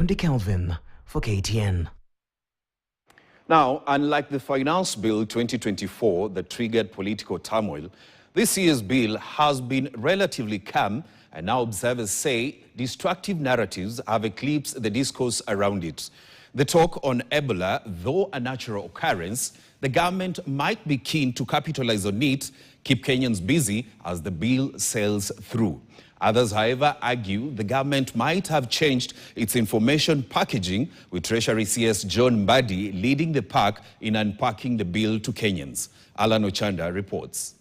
Kelvin for KTN. Now, unlike the Finance Bill 2024 that triggered political turmoil, this year's bill has been relatively calm, and now observers say destructive narratives have eclipsed the discourse around it. The talk on Ebola, though a natural occurrence, the government might be keen to capitalize on it, keep Kenyans busy as the bill sails through. Others, however, argue the government might have changed its information packaging, with Treasury CS John Mbadi leading the pack in unpacking the bill to Kenyans. Alan Ochanda reports.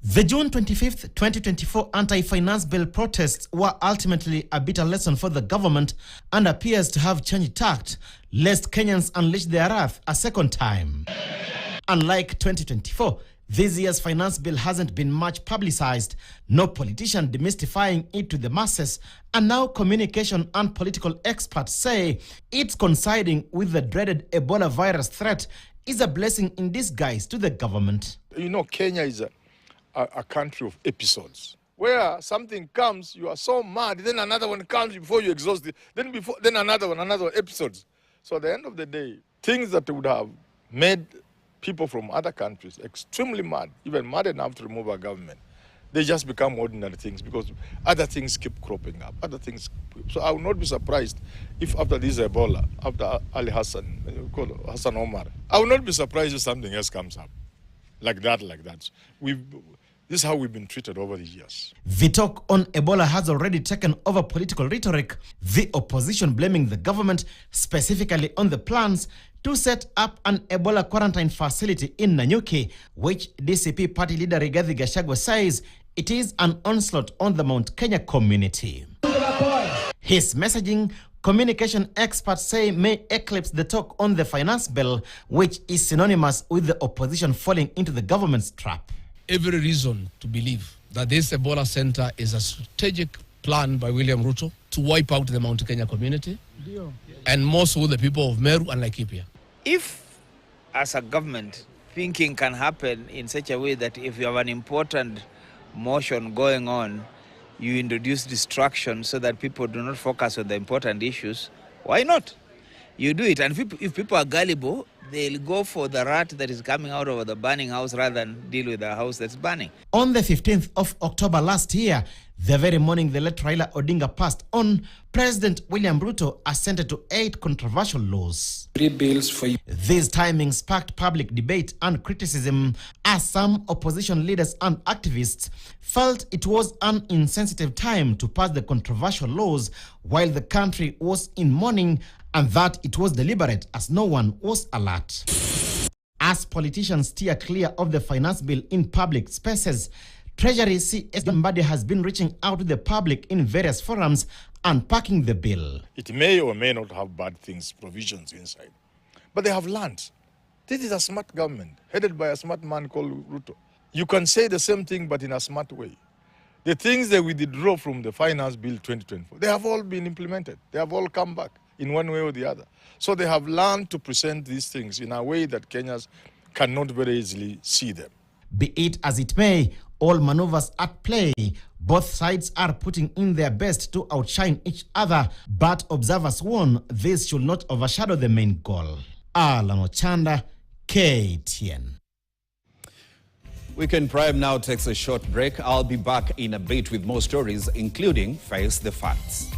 The June 25th, 2024 anti-finance bill protests were ultimately a bitter lesson for the government and appears to have changed tact, lest Kenyans unleash their wrath a second time. Unlike 2024, this year's finance bill hasn't been much publicized, no politician demystifying it to the masses, and now communication and political experts say it's coinciding with the dreaded Ebola virus threat is a blessing in disguise to the government. You know, Kenya is a country of episodes. Where something comes, you are so mad, then another one comes before you exhaust it, then another one, episodes. So at the end of the day, things that would have made people from other countries extremely mad, even mad enough to remove our government, they just become ordinary things because other things keep cropping up, So I would not be surprised if after this Ebola, after Ali Hassan, Hassan Omar, I would not be surprised if something else comes up like that. This is how we've been treated over the years. The talk on Ebola has already taken over political rhetoric, the opposition blaming the government, specifically on the plans to set up an Ebola quarantine facility in Nanyuki, which DCP party leader Rigathi Gachagua says it is an onslaught on the Mount Kenya community. His messaging, communication experts say, may eclipse the talk on the finance bill, which is synonymous with the opposition falling into the government's trap. Every reason to believe that this Ebola center is a strategic plan by William Ruto to wipe out the Mount Kenya community, and more so the people of Meru and Laikipia. If, as a government, thinking can happen in such a way that if you have an important motion going on, you introduce distraction so that people do not focus on the important issues, why not? You do it, and if people are gullible, they'll go for the rat that is coming out of the burning house rather than deal with the house that's burning. On the 15th of October last year, the very morning the late Raila Odinga passed on, President William Ruto assented to 8 controversial laws. 3 bills for you. These timings sparked public debate and criticism as some opposition leaders and activists felt it was an insensitive time to pass the controversial laws while the country was in mourning, and that it was deliberate as no one was alert. As politicians steer clear of the finance bill in public spaces, Treasury CS Mbadi has been reaching out to the public in various forums unpacking the bill. It may or may not have bad things, provisions inside, but they have learned. This is a smart government, headed by a smart man called Ruto. You can say the same thing, but in a smart way. The things that we withdraw from the Finance Bill 2024, they have all been implemented. They have all come back in one way or the other. So they have learned to present these things in a way that Kenyans cannot very easily see them. Be it as it may, all maneuvers at play, both sides are putting in their best to outshine each other, but observers warn this should not overshadow the main goal. Alan Ochanda, KTN. Weekend Prime now takes a short break. I'll be back in a bit with more stories, including Face the Facts.